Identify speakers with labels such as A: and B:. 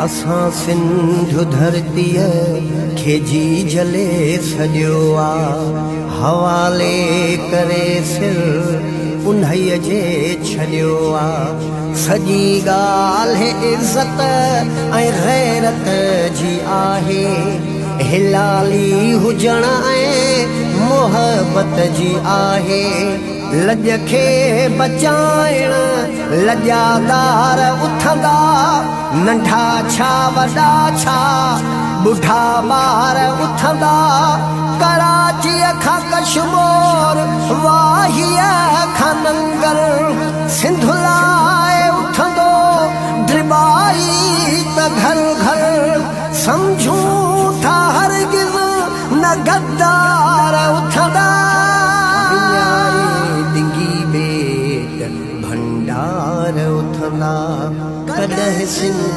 A: असां सिंधु धरतीअ खे जी जले सॼो आ हवाले करे सिर उन्हईअ जे छॾियो आ सॼी ॻाल्हि इज़त ऐं गैरत जी आहे हिलाली हुजण ऐं मोहबत जी आहे लज खे बचाइण लजादार उथंदा नंढा छा वॾा छा ॿुढा ॿार उथंदा कराचीअ खां कश्मीर वाहीअ खां नंगर सिंध लाइ उथंदो ड्रिबाई त घर घर सम्झूं था हरगिज़ न गद्दार उथंदा भंडार उथंदा कॾहिं सिंध